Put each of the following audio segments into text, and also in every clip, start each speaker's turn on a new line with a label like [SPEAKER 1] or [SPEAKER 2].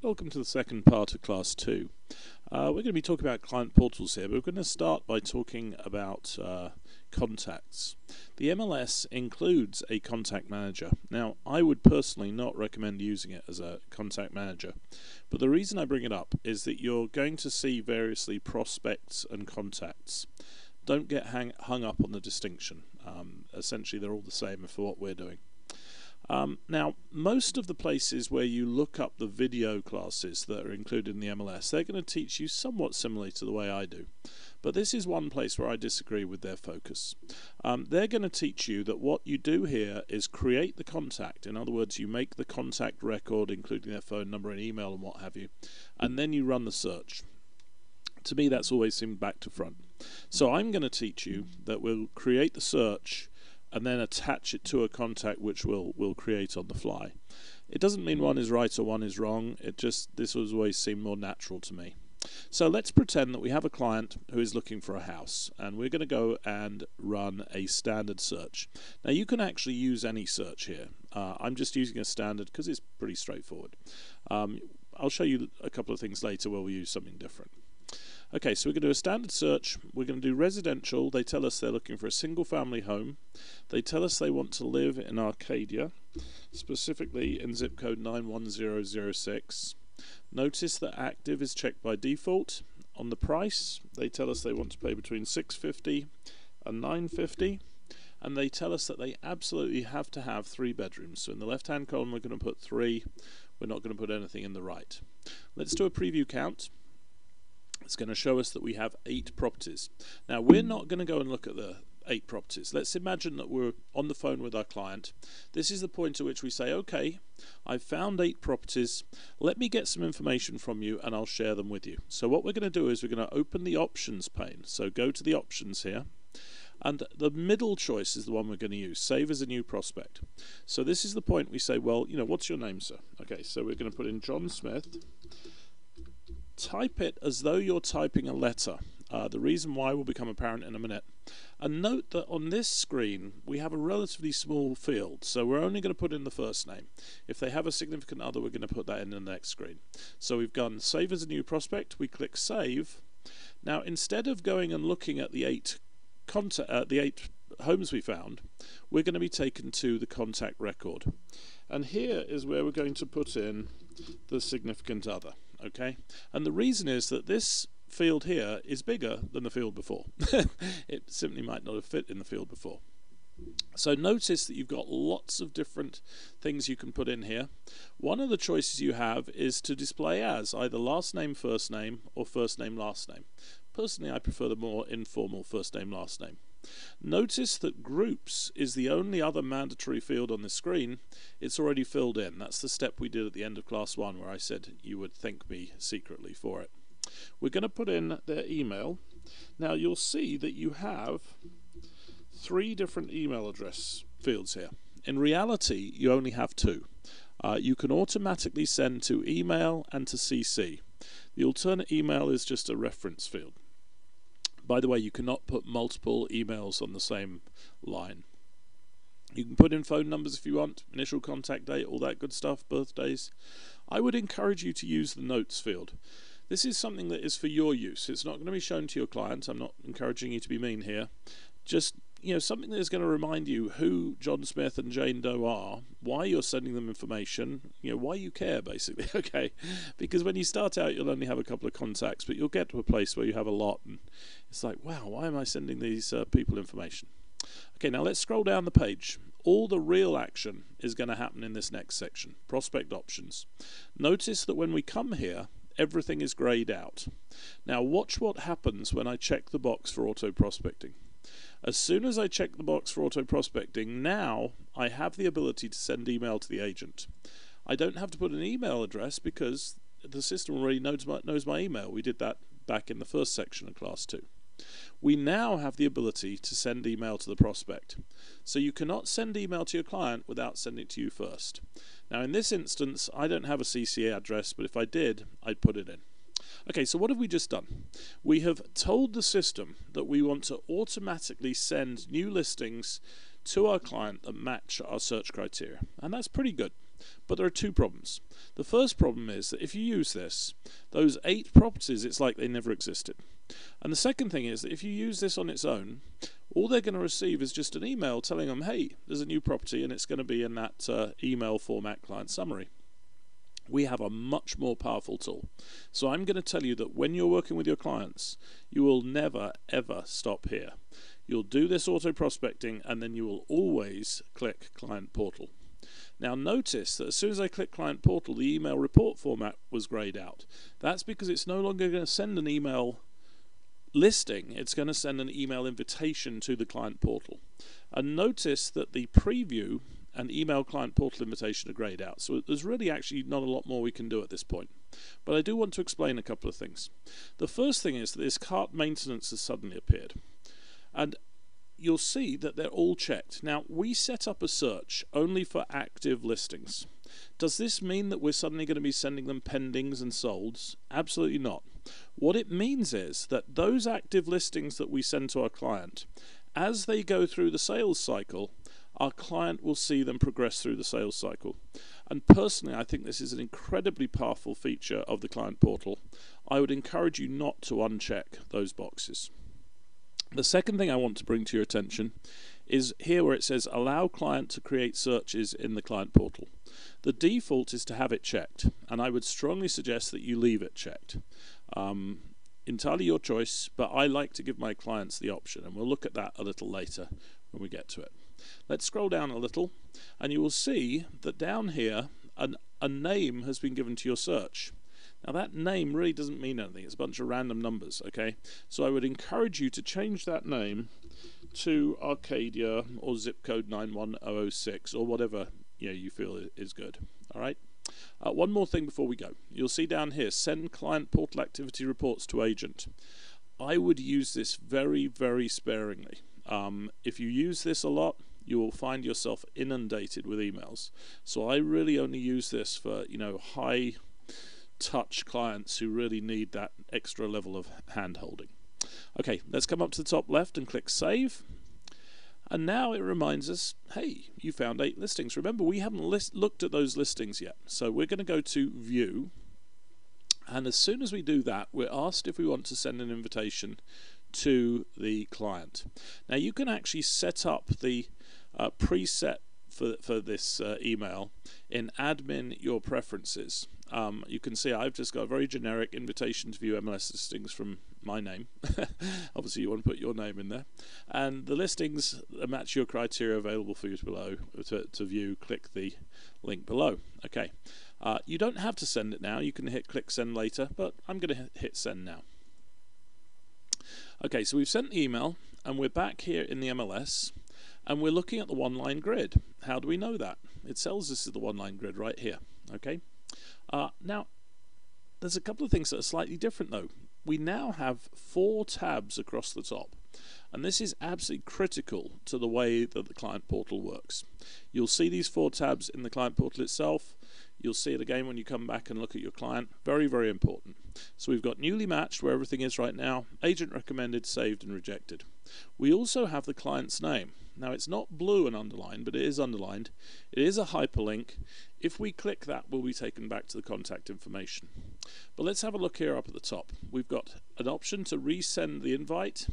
[SPEAKER 1] Welcome to the second part of Class 2. We're going to be talking about client portals here, but we're going to start by talking about contacts. The MLS includes a contact manager. Now, I would personally not recommend using it as a contact manager, but the reason I bring it up is that you're going to see variously prospects and contacts. Don't get hung up on the distinction. Essentially, they're all the same for what we're doing. Now, most of the places where you look up the video classes that are included in the MLS, they're going to teach you somewhat similarly to the way I do. But this is one place where I disagree with their focus. They're going to teach you that what you do here is create the contact. In other words, you make the contact record, including their phone number and email and what have you, and then you run the search. To me, that's always seemed back to front. So I'm going to teach you that we'll create the search and then attach it to a contact which we'll create on the fly. It doesn't mean one is right or one is wrong, this has always seemed more natural to me. So let's pretend that we have a client who is looking for a house, and we're going to go and run a standard search. Now you can actually use any search here. I'm just using a standard because it's pretty straightforward. I'll show you a couple of things later where we use something different. Okay, so we're going to do a standard search. We're going to do residential. They tell us they're looking for a single family home. They tell us they want to live in Arcadia, specifically in zip code 91006. Notice that active is checked by default. On the price, they tell us they want to pay between $650 and $950. And they tell us that they absolutely have to have 3 bedrooms. So in the left-hand column, we're going to put 3. We're not going to put anything in the right. Let's do a preview count. It's going to show us that we have 8 properties. Now, we're not going to go and look at the 8 properties. Let's imagine that we're on the phone with our client. This is the point at which we say, okay, I've found 8 properties. Let me get some information from you and I'll share them with you. So what we're going to do is we're going to open the options pane. So go to the options here. And the middle choice is the one we're going to use, save as a new prospect. So this is the point we say, well, what's your name, sir? Okay, so we're going to put in John Smith. Type it as though you're typing a letter. The reason why will become apparent in a minute. And note that on this screen we have a relatively small field, so we're only going to put in the first name. If they have a significant other, we're going to put that in the next screen. So we've gone save as a new prospect. We click save. Now, instead of going and looking at the 8 homes we found, we're going to be taken to the contact record. And here is where we're going to put in the significant other. Okay, and the reason is that this field here is bigger than the field before. It simply might not have fit in the field before. So notice that you've got lots of different things you can put in here. One of the choices you have is to display as either last name, first name, or first name, last name. Personally, I prefer the more informal first name, last name. Notice that groups is the only other mandatory field on the screen. It's already filled in. That's the step we did at the end of class 1 where I said you would thank me secretly for it. We're going to put in their email. Now you'll see that you have 3 different email address fields here. In reality, you only have 2. You can automatically send to email and to CC. The alternate email is just a reference field. By the way, you cannot put multiple emails on the same line. You can put in phone numbers if you want, initial contact date, all that good stuff, birthdays. I would encourage you to use the notes field. This is something that is for your use. It's not going to be shown to your client. I'm not encouraging you to be mean here. Just something that is going to remind you who John Smith and Jane Doe are, why you're sending them information, why you care, basically, okay? Because when you start out, you'll only have a couple of contacts, but you'll get to a place where you have a lot, and it's like, wow, why am I sending these people information? Okay, now let's scroll down the page. All the real action is going to happen in this next section, prospect options. Notice that when we come here, everything is grayed out. Now watch what happens when I check the box for auto prospecting. As soon as I check the box for auto prospecting, now I have the ability to send email to the agent. I don't have to put an email address because the system already knows my email. We did that back in the first section of class 2. We now have the ability to send email to the prospect. So you cannot send email to your client without sending it to you first. Now in this instance, I don't have a CC address, but if I did, I'd put it in. Okay, so what have we just done? We have told the system that we want to automatically send new listings to our client that match our search criteria, and that's pretty good. but there are two problems. The first problem is that if you use this, those 8 properties, it's like they never existed. And the second thing is that if you use this on its own, all they're going to receive is just an email telling them, hey, there's a new property, and it's going to be in that email format client summary. We have a much more powerful tool. So I'm going to tell you that when you're working with your clients, you will never ever stop here. You'll do this auto prospecting, and then you will always click Client Portal. Now notice that as soon as I click Client Portal, the email report format was grayed out. That's because it's no longer going to send an email listing, it's going to send an email invitation to the Client Portal. And notice that the preview and email Client Portal invitation are grayed out. So there's really actually not a lot more we can do at this point. But I do want to explain a couple of things. The first thing is that this cart maintenance has suddenly appeared. And you'll see that they're all checked. Now, we set up a search only for active listings. Does this mean that we're suddenly going to be sending them pendings and solds? Absolutely not. What it means is that those active listings that we send to our client, as they go through the sales cycle, our client will see them progress through the sales cycle. And personally, I think this is an incredibly powerful feature of the Client Portal. I would encourage you not to uncheck those boxes. The second thing I want to bring to your attention is here where it says allow client to create searches in the Client Portal. The default is to have it checked, and I would strongly suggest that you leave it checked. Entirely your choice, but I like to give my clients the option, and we'll look at that a little later when we get to it. Let's scroll down a little, and you will see that down here a name has been given to your search. Now that name really doesn't mean anything, it's a bunch of random numbers, okay? So I would encourage you to change that name to Arcadia or zip code 91006 or whatever you feel is good, alright? One more thing before we go. You'll see down here, send client portal activity reports to agent. I would use this very, very sparingly. If you use this a lot, you will find yourself inundated with emails. So I really only use this for, high touch clients who really need that extra level of hand holding. Okay, let's come up to the top left and click Save. And now it reminds us, hey, you found 8 listings. Remember, we haven't looked at those listings yet. So we're going to go to View. And as soon as we do that, we're asked if we want to send an invitation to the client. Now you can actually set up the preset for this email in Admin Your Preferences. You can see I've just got a very generic invitation to view MLS listings from my name. Obviously you want to put your name in there. And the listings that match your criteria available for you to view, click the link below. Okay. You don't have to send it now. You can hit click send later, but I'm going to hit send now. Okay, so we've sent the email and we're back here in the MLS and we're looking at the one-line grid. How do we know that? It tells us the one-line grid right here. Okay. Now, there's a couple of things that are slightly different though. We now have 4 tabs across the top, and this is absolutely critical to the way that the Client Portal works. You'll see these 4 tabs in the Client Portal itself. You'll see it again when you come back and look at your client. Very, very important. So we've got newly matched, where everything is right now, agent recommended, saved and rejected. We also have the client's name. Now it's not blue and underlined, but it is underlined. It is a hyperlink. If we click that, we'll be taken back to the contact information. But let's have a look here up at the top. We've got an option to resend the invite,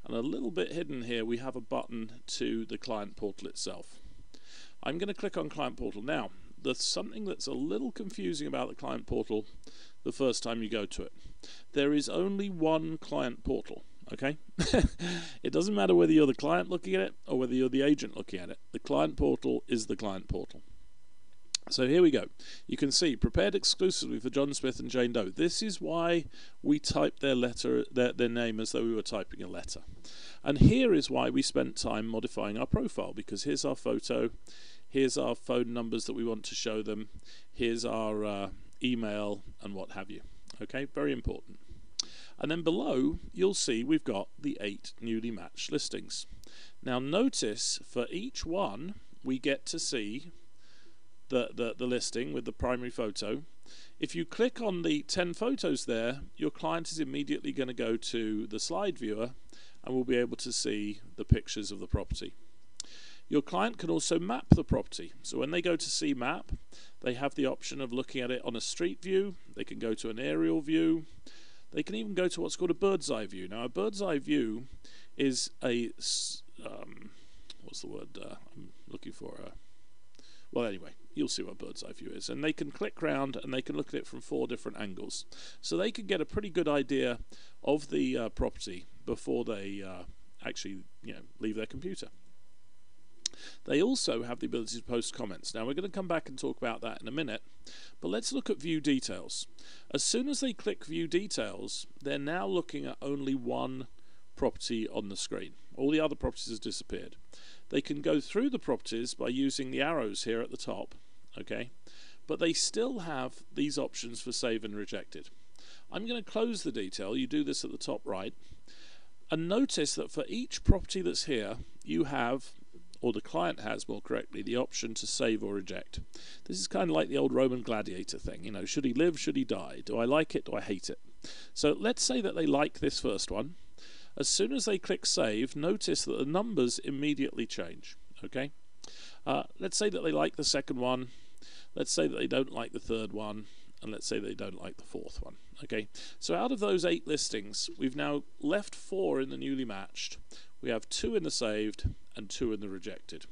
[SPEAKER 1] and a little bit hidden here we have a button to the Client Portal itself. I'm going to click on Client Portal now. There's something that's a little confusing about the Client Portal the first time you go to it. There is only one Client Portal, okay? It doesn't matter whether you're the client looking at it or whether you're the agent looking at it. The Client Portal is the Client Portal. So here we go. You can see prepared exclusively for John Smith and Jane Doe. This is why we typed their name as though we were typing a letter. And here is why we spent time modifying our profile, because here's our photo, here's our phone numbers that we want to show them, here's our email and what have you. Okay, very important. And then below you'll see we've got the 8 newly matched listings. Now notice for each one we get to see the listing with the primary photo. If you click on the 10 photos there, your client is immediately going to go to the slide viewer and will be able to see the pictures of the property. Your client can also map the property. So when they go to see map, they have the option of looking at it on a street view. They can go to an aerial view. They can even go to what's called a bird's eye view. Now, a bird's eye view is a what's the word I'm looking for? Well, anyway, you'll see what bird's eye view is. And they can click around and they can look at it from 4 different angles. So they can get a pretty good idea of the property before they actually leave their computer. They also have the ability to post comments. Now, we're going to come back and talk about that in a minute, but let's look at view details. As soon as they click view details, they're now looking at only one property on the screen. All the other properties have disappeared. They can go through the properties by using the arrows here at the top, okay? But they still have these options for save and rejected. I'm going to close the detail. You do this at the top right. And notice that for each property that's here, you have, or the client has more correctly, the option to save or reject. This is kind of like the old Roman gladiator thing. Should he live, should he die? Do I like it, do I hate it? So let's say that they like this first one. As soon as they click save, notice that the numbers immediately change. Okay. Let's say that they like the second one. Let's say that they don't like the third one. And let's say they don't like the fourth one. Okay. So out of those 8 listings, we've now left 4 in the newly matched. We have 2 in the saved and 2 in the rejected.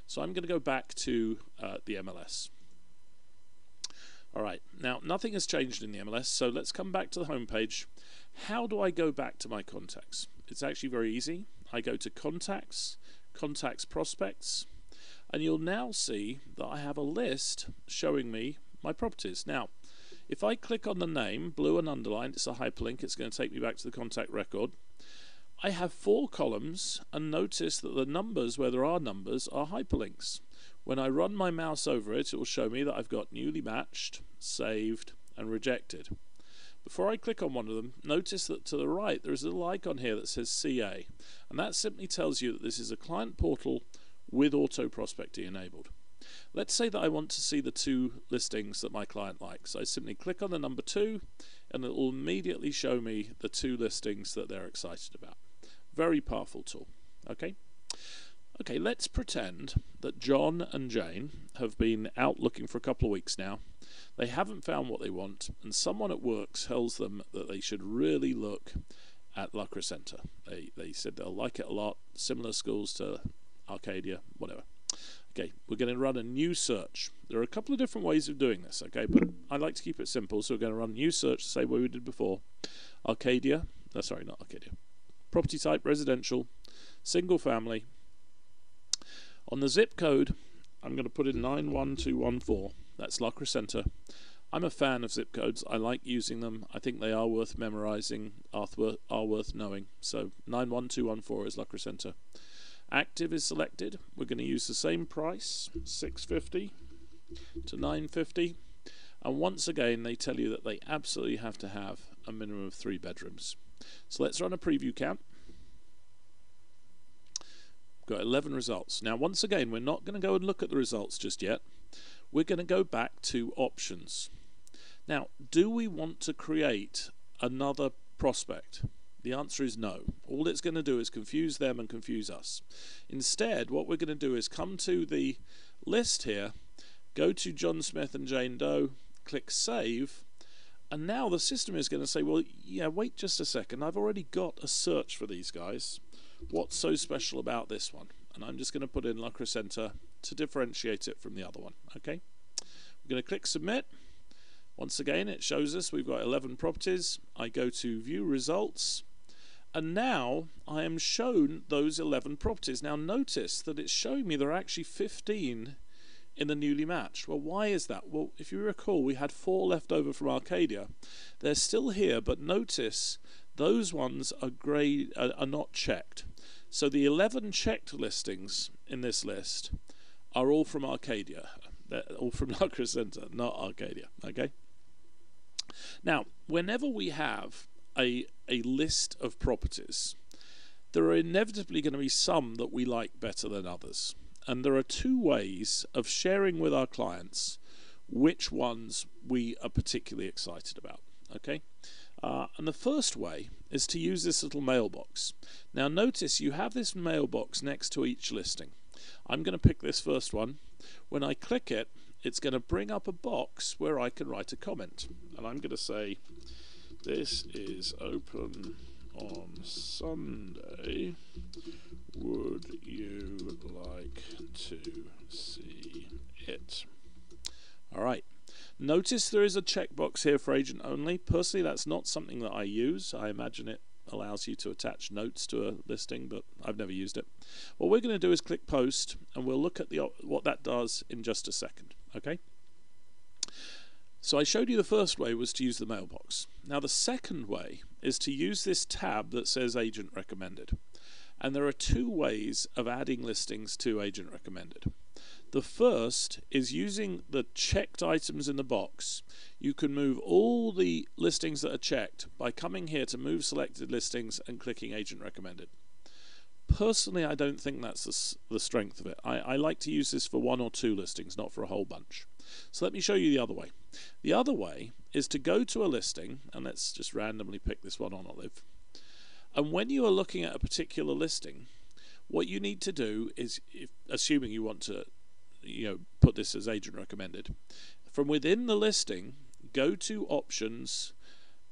[SPEAKER 1] So I'm going to go back to the MLS. Alright, now nothing has changed in the MLS, so let's come back to the home page. How do I go back to my contacts? It's actually very easy. I go to Contacts, Contacts Prospects, and you'll now see that I have a list showing me my properties. Now, if I click on the name, blue and underlined, it's a hyperlink, it's going to take me back to the contact record. I have 4 columns, and notice that the numbers, where there are numbers, are hyperlinks. When I run my mouse over it, it will show me that I've got newly matched, saved, and rejected. Before I click on one of them, notice that to the right there is a little icon here that says CA, and that simply tells you that this is a client portal with auto prospecting enabled. Let's say that I want to see the 2 listings that my client likes. I simply click on the number 2, and it will immediately show me the 2 listings that they're excited about. Very powerful tool. Okay, let's pretend that John and Jane have been out looking for a couple of weeks now. They haven't found what they want, and someone at work tells them that they should really look at La Crescenta. They said they'll like it a lot, similar schools to Arcadia, whatever. Okay, we're going to run a new search. There are a couple of different ways of doing this, okay, but I like to keep it simple, so we're going to run a new search the same way we did before. Arcadia, sorry, not Arcadia. Property type, residential, single family. On the zip code, I'm going to put in 91214. That's La Crescenta. I'm a fan of zip codes. I like using them. I think they are worth memorizing, are worth knowing. So 91214 is La Crescenta. Active is selected. We're going to use the same price, $650 to $950. And once again, they tell you that they absolutely have to have a minimum of 3 bedrooms. So let's run a preview count. Got 11 results. Now, once again, we're not going to go and look at the results just yet. We're going to go back to options. Now, do we want to create another prospect? The answer is no. All it's going to do is confuse them and confuse us. Instead, what we're going to do is come to the list here, go to John Smith and Jane Doe, click Save, and now the system is going to say, well, yeah, wait just a second. I've already got a search for these guys. What's so special about this one? And I'm just going to put in La Crescenta to differentiate it from the other one. Okay, we're going to click Submit. Once again, it shows us we've got 11 properties. I go to View Results, and now I am shown those 11 properties. Now notice that it's showing me there are actually 15 in the newly matched. Well, why is that? Well, if you recall, we had 4 left over from Arcadia. They're still here, but notice those ones are not checked. So the 11 checked listings in this list are all from Arcadia. They're all from La Crescenta, not Arcadia. Okay. Now, whenever we have a list of properties, there are inevitably going to be some that we like better than others. And there are 2 ways of sharing with our clients which ones we are particularly excited about. Okay. And the first way is to use this little mailbox. Now notice you have this mailbox next to each listing. I'm going to pick this first one. When I click it, it's going to bring up a box where I can write a comment. And I'm going to say, this is open on Sunday. Would you like to see it? Alright. Notice there is a checkbox here for agent only. Personally, that's not something that I use. I imagine it allows you to attach notes to a listing, but I've never used it. What we're going to do is click post, and we'll look at what that does in just a second. Okay? So I showed you the first way was to use the mailbox. Now the second way is to use this tab that says agent recommended. And there are two ways of adding listings to agent recommended. The first is using the checked items in the box. You can move all the listings that are checked by coming here to move selected listings and clicking agent recommended. Personally, I don't think that's the strength of it. I like to use this for one or two listings, not for a whole bunch. So let me show you the other way. The other way is to go to a listing, and let's just randomly pick this one on Olive. And when you are looking at a particular listing, what you need to do is, assuming you want to put this as agent recommended, from within the listing, go to options,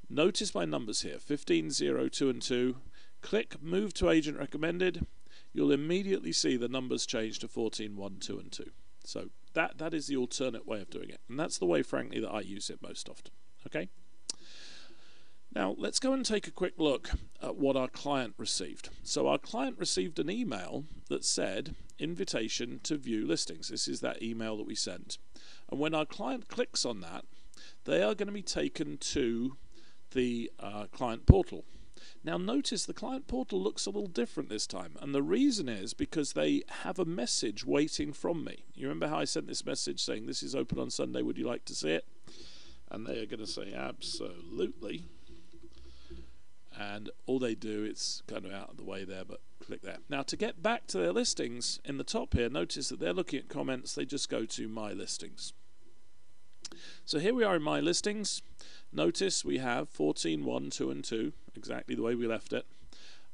[SPEAKER 1] notice my numbers here, 15, 0, 2 and 2, click move to agent recommended. You'll immediately see the numbers change to 14, 1, 2 and 2. So that is the alternate way of doing it, and that's the way, frankly, that I use it most often. Okay. Now let's go and take a quick look at what our client received. So our client received an email that said invitation to view listings. This is that email that we sent, and when our client clicks on that, they are going to be taken to the client portal. Now notice the client portal looks a little different this time, and the reason is because they have a message waiting from me. You remember how I sent this message saying this is open on Sunday, would you like to see it? And they are going to say absolutely. And all they do, it's kind of out of the way there, but click there. Now to get back to their listings, in the top here, notice that they're looking at comments. They just go to my listings. So here we are in my listings. Notice we have 14, 1, 2 and 2, exactly the way we left it.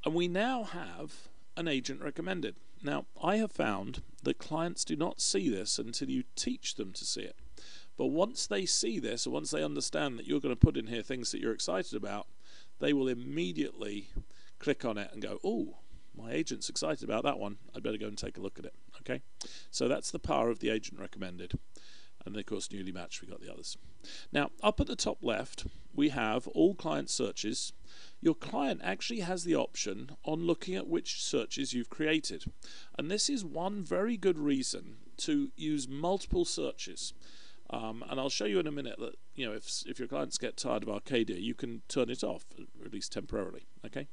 [SPEAKER 1] And we now have an agent recommended. Now I have found that clients do not see this until you teach them to see it. But once they see this, or once they understand that you're going to put in here things that you're excited about, they will immediately click on it and go, oh, my agent's excited about that one. I'd better go and take a look at it. Okay, so that's the power of the agent recommended. And of course, newly matched, we got the others. Now, up at the top left, we have all client searches. Your client actually has the option on looking at which searches you've created. And this is one very good reason to use multiple searches. And I'll show you in a minute that if your clients get tired of Arcadia, you can turn it off, or at least temporarily. Okay.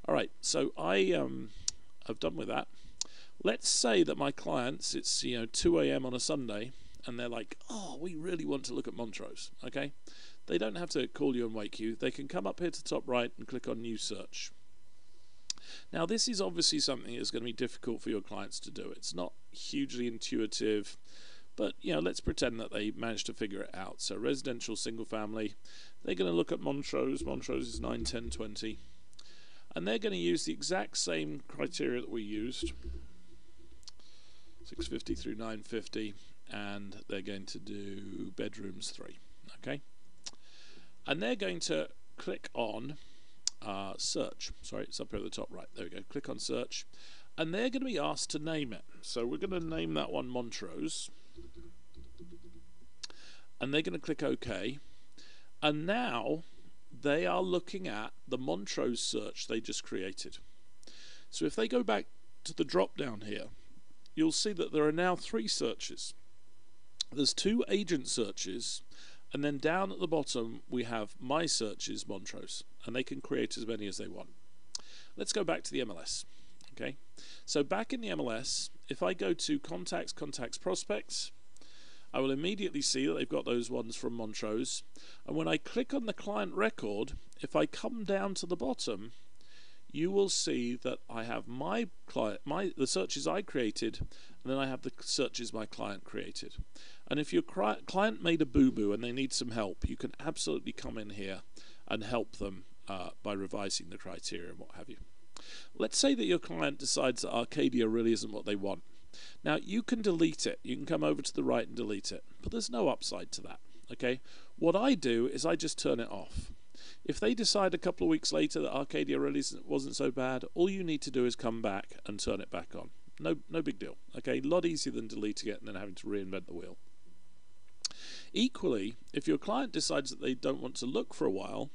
[SPEAKER 1] All right. So I've done with that. Let's say that my clients, it's 2 a.m. on a Sunday, and they're like, oh, we really want to look at Montrose. Okay. They don't have to call you and wake you. They can come up here to the top right and click on New Search. Now this is obviously something that's going to be difficult for your clients to do. It's not hugely intuitive. But, let's pretend that they managed to figure it out. So residential single family, they're going to look at Montrose. Montrose is 9, 10, 20. And they're going to use the exact same criteria that we used, 650 through 950, and they're going to do bedrooms 3. Okay? And they're going to click on search. Sorry, it's up here at the top right. There we go. Click on search. And they're going to be asked to name it. So we're going to name that one Montrose. And they're going to click OK, and now they are looking at the Montrose search they just created. So if they go back to the drop down here, you'll see that there are now 3 searches. There's 2 agent searches, and then down at the bottom we have my searches Montrose, and they can create as many as they want. Let's go back to the MLS. Okay, so back in the MLS, if I go to contacts, prospects, I will immediately see that they've got those ones from Montrose. And when I click on the client record, if I come down to the bottom, you will see that I have my client, the searches I created, and then I have the searches my client created. And if your client made a boo-boo and they need some help, you can absolutely come in here and help them by revising the criteria and what have you. Let's say that your client decides that Arcadia really isn't what they want. Now you can delete it. You can come over to the right and delete it, but there's no upside to that. Okay, what I do is I just turn it off. If they decide a couple of weeks later that Arcadia really wasn't so bad, all you need to do is come back and turn it back on. No big deal. Okay, a lot easier than deleting it and then having to reinvent the wheel. Equally, if your client decides that they don't want to look for a while,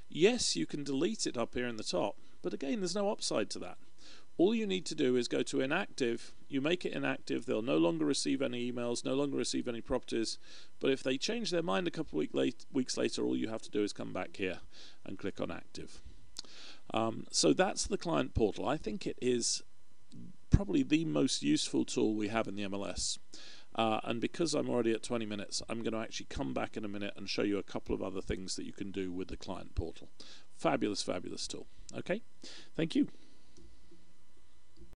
[SPEAKER 1] yes, you can delete it up here in the top, but again, there's no upside to that. All you need to do is go to inactive, you make it inactive, they'll no longer receive any emails, no longer receive any properties, but if they change their mind a couple of weeks later, all you have to do is come back here and click on active. So that's the client portal. I think it is probably the most useful tool we have in the MLS. And because I'm already at 20 minutes, I'm going to actually come back in a minute and show you a couple of other things that you can do with the client portal. Fabulous, fabulous tool. Okay, thank you.